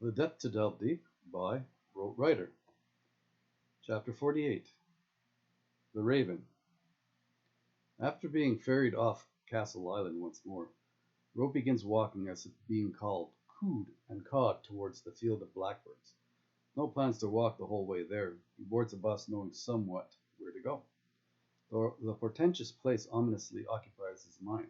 The Depth to Delve Deep by Rote. Chapter 48. The Raven. After being ferried off Castle Island once more, Rote begins walking as if being called, cooed, and cawed towards the field of blackbirds. No plans to walk the whole way there. He boards a bus knowing somewhat where to go. The portentous place ominously occupies his mind.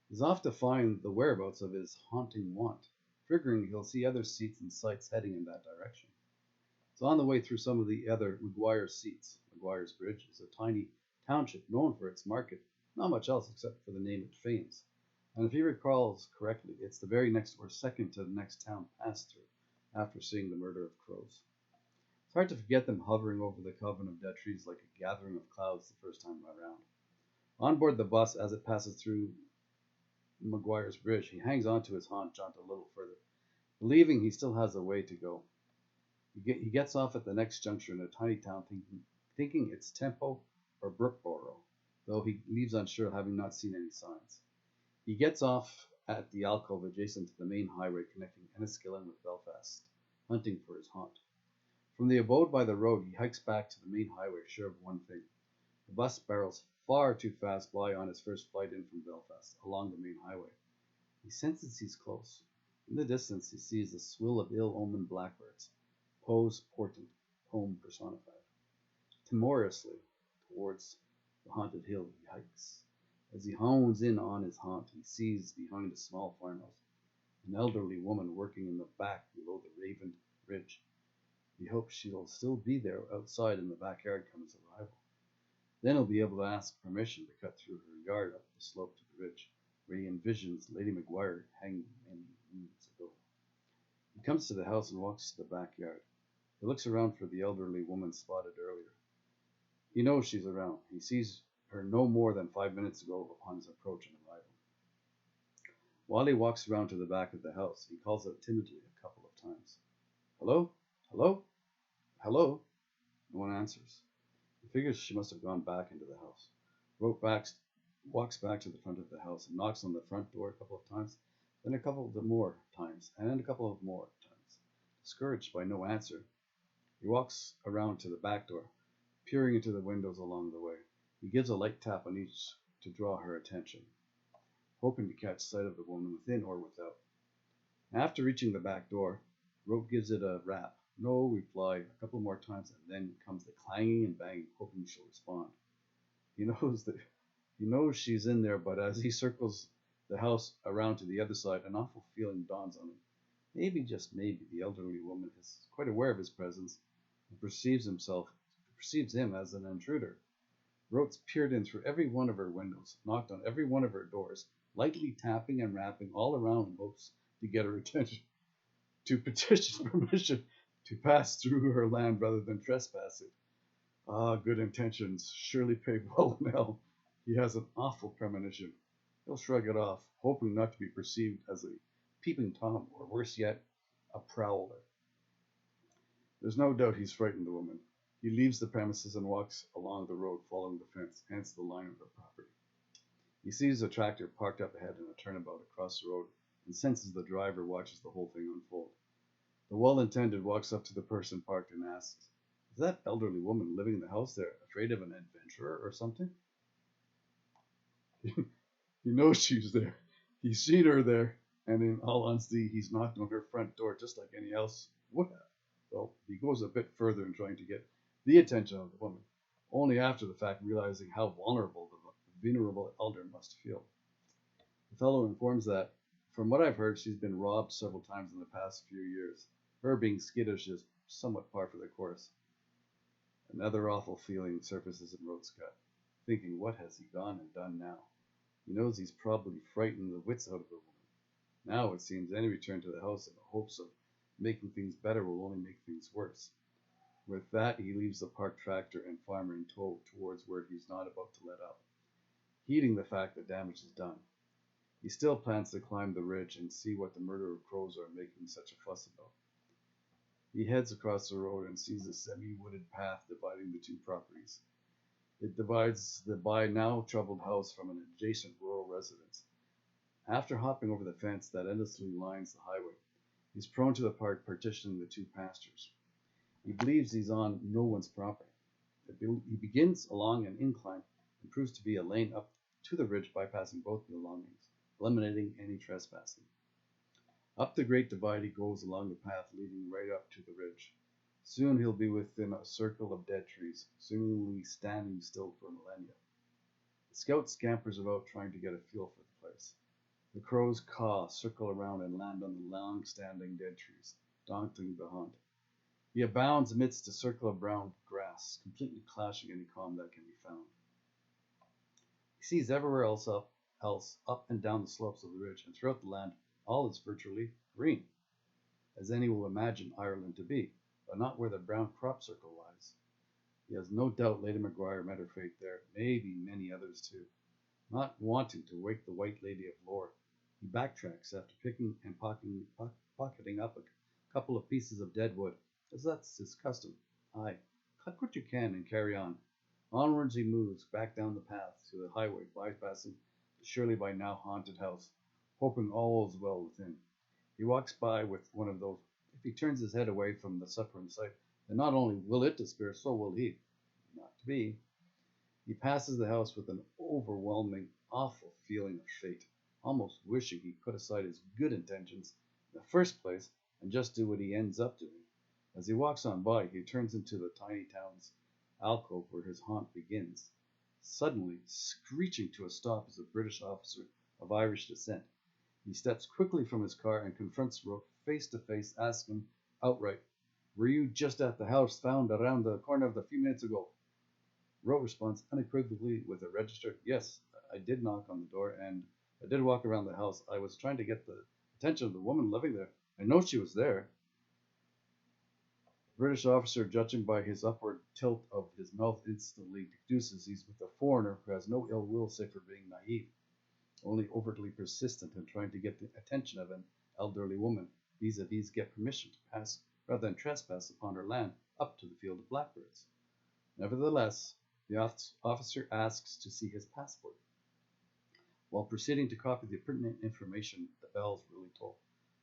He's off to find the whereabouts of his haunting want, figuring he'll see other seats and sights heading in that direction. It's on the way through some of the other Maguire's seats. Maguire's Bridge is a tiny township known for its market, not much else except for the name it fames. And if he recalls correctly, it's the very next or second to the next town passed through after seeing the murder of crows. It's hard to forget them hovering over the coven of dead trees like a gathering of clouds the first time around. On board the bus, as it passes through Maguire's Bridge, he hangs on to his haunt jaunt a little further, believing he still has a way to go. He gets off at the next juncture in a tiny town, thinking it's Tempo or Brookborough, though he leaves unsure, having not seen any signs. He gets off at the alcove adjacent to the main highway connecting Enniskillen with Belfast, hunting for his haunt. From the abode by the road, he hikes back to the main highway, sure of one thing. The bus barrels far too fast by on its first flight in from Belfast, along the main highway. He senses he's close. In the distance, he sees a swill of ill-omened blackbirds, Poe's portent, home personified. Timorously towards the haunted hill he hikes. As he hones in on his haunt, he sees behind a small farmhouse an elderly woman working in the back below the ravened ridge. He hopes she'll still be there outside in the backyard come his arrival. Then he'll be able to ask permission to cut through her yard up the slope to the ridge, where he envisions Lady Maguire hanging many moons ago. He comes to the house and walks to the backyard. He looks around for the elderly woman spotted earlier. He knows she's around. He sees her no more than 5 minutes ago upon his approach and arrival. While he walks around to the back of the house, he calls out timidly a couple of times. Hello? Hello? Hello? No one answers. He figures she must have gone back into the house. Rote walks back to the front of the house and knocks on the front door a couple of times, then a couple of more times, and then a couple of more times. Discouraged by no answer, he walks around to the back door, peering into the windows along the way. He gives a light tap on each to draw her attention, hoping to catch sight of the woman within or without. After reaching the back door, Rote gives it a rap. No reply a couple more times, and then comes the clanging and banging, hoping she'll respond. He knows she's in there, but as he circles the house around to the other side, an awful feeling dawns on him. Maybe, just maybe, the elderly woman is quite aware of his presence and perceives him as an intruder. Rote's peered in through every one of her windows, knocked on every one of her doors, lightly tapping and rapping all around in hopes to get her attention, to petition permission to pass through her land rather than trespass it. Ah, good intentions surely pay well in hell. He has an awful premonition. He'll shrug it off, hoping not to be perceived as a peeping Tom, or worse yet, a prowler. There's no doubt he's frightened the woman. He leaves the premises and walks along the road following the fence, hence the line of the property. He sees a tractor parked up ahead in a turnabout across the road and senses the driver watches the whole thing unfold. The well-intended walks up to the person parked and asks, "Is that elderly woman living in the house there, afraid of an adventurer or something?" He knows she's there. He's seen her there, and in all honesty, he's knocked on her front door just like any else would have. Well, he goes a bit further in trying to get the attention of the woman, only after the fact realizing how vulnerable the venerable elder must feel. The fellow informs that, from what I've heard, she's been robbed several times in the past few years. Her being skittish is somewhat par for the course. Another awful feeling surfaces in Rote's gut, thinking, what has he gone and done now? He knows he's probably frightened the wits out of the woman. Now, it seems, any return to the house in the hopes of making things better will only make things worse. With that, he leaves the parked tractor and farmer in tow towards where he's not about to let up, heeding the fact that damage is done. He still plans to climb the ridge and see what the murder of crows are making such a fuss about. He heads across the road and sees a semi-wooded path dividing the two properties. It divides the by now troubled house from an adjacent rural residence. After hopping over the fence that endlessly lines the highway, He's prone to the part partitioning the two pastures. He believes he's on no one's property. He begins along an incline and proves to be a lane up to the ridge, bypassing both belongings, eliminating any trespassing. Up the great divide he goes along the path leading right up to the ridge. Soon he'll be within a circle of dead trees, seemingly standing still for millennia. The scout scampers about trying to get a feel for the place. The crows caw, circle around, and land on the long-standing dead trees, daunting the hunt. He abounds amidst a circle of brown grass, completely clashing any calm that can be found. He sees everywhere else up and down the slopes of the ridge, and throughout the land all is virtually green, as any will imagine Ireland to be, but not where the brown crop circle lies. He has no doubt Lady Maguire met her fate there, maybe many others too. Not wanting to wake the White Lady of Lore, he backtracks after picking and pocketing up a couple of pieces of dead wood, as that's his custom. Aye, cut what you can and carry on. Onwards he moves, back down the path to the highway, bypassing the surely by now haunted house, hoping all is well within. He walks by with one of those. If he turns his head away from the suffering sight, then not only will it despair, so will he. Not to be. He passes the house with an overwhelming, awful feeling of fate, almost wishing he put aside his good intentions in the first place and just do what he ends up doing. As he walks on by, he turns into the tiny town's alcove where his haunt begins. Suddenly, screeching to a stop, is a British officer of Irish descent. He steps quickly from his car and confronts Rote face to face, asking outright, "Were you just at the house found around the corner of a few minutes ago?" Rote responds unequivocally with a registered, "Yes, I did knock on the door and I did walk around the house. I was trying to get the attention of the woman living there. I know she was there." The British officer, judging by his upward tilt of his mouth, instantly deduces he's with a foreigner who has no ill will save for being naive, only overtly persistent in trying to get the attention of an elderly woman, vis-a-vis get permission to pass rather than trespass upon her land up to the field of blackbirds. Nevertheless, the officer asks to see his passport. While proceeding to copy the pertinent information, the bells really toll.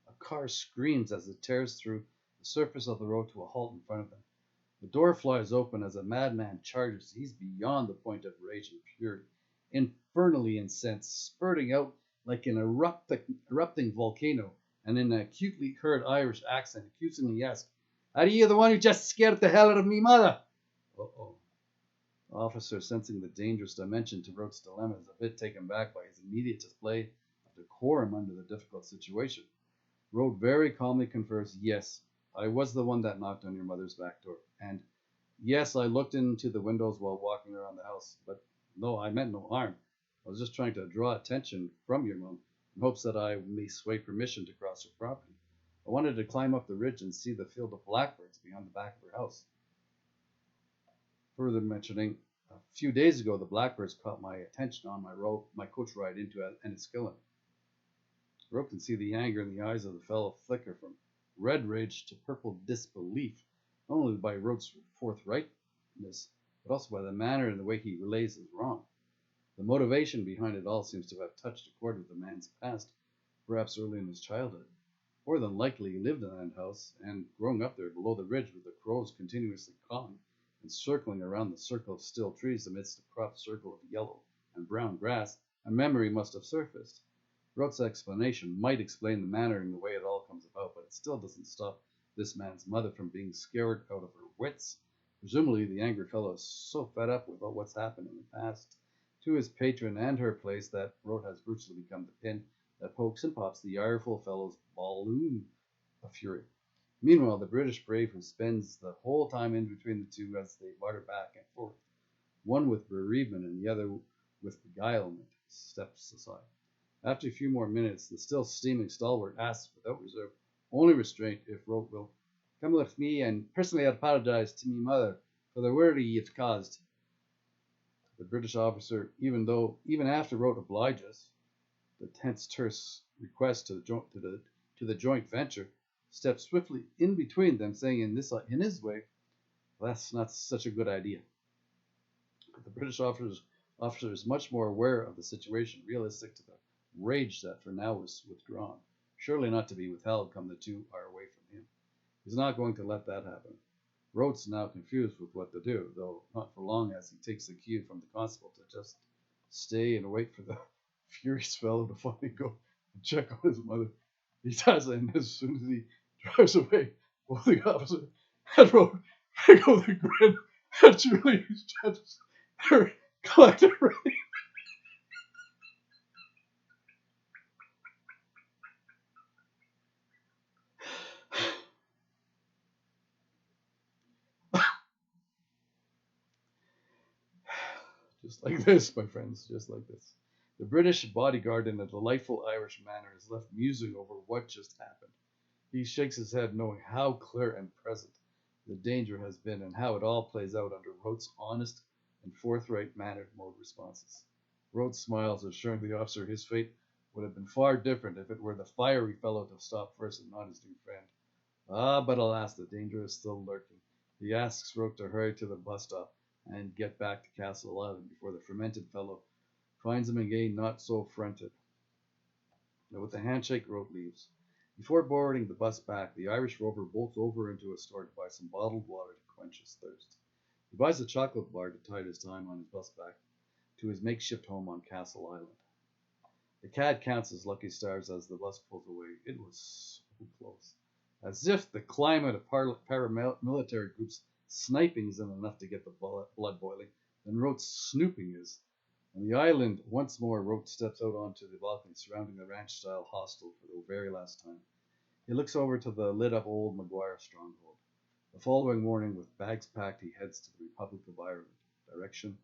A car screams as it tears through the surface of the road to a halt in front of them. The door flies open as a madman charges. He's beyond the point of rage and fury, infernally incensed, spurting out like an erupting volcano, and in an acutely heard Irish accent, accusingly asks, "Are you the one who just scared the hell out of me mother?" Uh-oh. The officer, sensing the dangerous dimension to Rote's dilemma, is a bit taken back by his immediate display of decorum under the difficult situation. Rote very calmly confers, "Yes, I was the one that knocked on your mother's back door, and yes, I looked into the windows while walking around the house, but no, I meant no harm. I was just trying to draw attention from your mom in hopes that I may sway permission to cross her property. I wanted to climb up the ridge and see the field of blackbirds behind the back of her house." Further mentioning, a few days ago, the blackbirds caught my attention on my coach ride into Enniskillen. Rote can see the anger in the eyes of the fellow flicker from red rage to purple disbelief, not only by Rote's forthrightness, but also by the manner and the way he relays his wrong. The motivation behind it all seems to have touched a chord with the man's past, perhaps early in his childhood. More than likely he lived in that house, and growing up there below the ridge with the crows continuously cawing and circling around the circle of still trees amidst a cropped circle of yellow and brown grass, a memory must have surfaced. Rote's explanation might explain the manner and the way it all comes about, but it still doesn't stop this man's mother from being scared out of her wits. Presumably the angry fellow is so fed up with all what's happened in the past to his patron and her place that Rote has virtually become the pin that pokes and pops the ireful fellow's balloon of fury. Meanwhile, the British brave who spends the whole time in between the two as they barter back and forth, one with bereavement and the other with beguilement, steps aside. After a few more minutes, the still steaming stalwart asks without reserve, only restraint, if Rote will come with me and personally apologize to me mother for the worry you've caused. The British officer, even after Rote obliges, the tense, terse request to the joint venture, steps swiftly in between them, saying in his way, "That's not such a good idea." But the British officer is much more aware of the situation, realistic to the rage that for now was withdrawn. surely not to be withheld come the 2 are away from him. He's not going to let that happen. Rote's now confused with what to do, though not for long as he takes the cue from the constable to just stay and wait for the furious fellow to finally go and check on his mother. He does, and as soon as he drives away, both the officer and Rote pick up the grin and truly judges their collective relief. Just like this, my friends, just like this. The British bodyguard, in a delightful Irish manner, is left musing over what just happened. He shakes his head, knowing how clear and present the danger has been and how it all plays out under Rote's honest and forthright mannered mode responses. Rote smiles, assuring the officer his fate would have been far different if it were the fiery fellow to stop first and not his new friend. Ah, but alas, the danger is still lurking. He asks Rote to hurry to the bus stop and get back to Castle Island before the fermented fellow finds him again not so fronted. Now, with a handshake, Rote leaves. Before boarding the bus back, the Irish rover bolts over into a store to buy some bottled water to quench his thirst. He buys a chocolate bar to tide his time on his bus back to his makeshift home on Castle Island. The cad counts his lucky stars as the bus pulls away. It was so close. As if the climate of paramilitary groups sniping isn't enough to get the blood boiling, then Rote's snooping is. On the island, once more, Rote steps out onto the balcony surrounding the ranch-style hostel for the very last time. He looks over to the lit-up old Maguire stronghold. The following morning, with bags packed, he heads to the Republic of Ireland, direction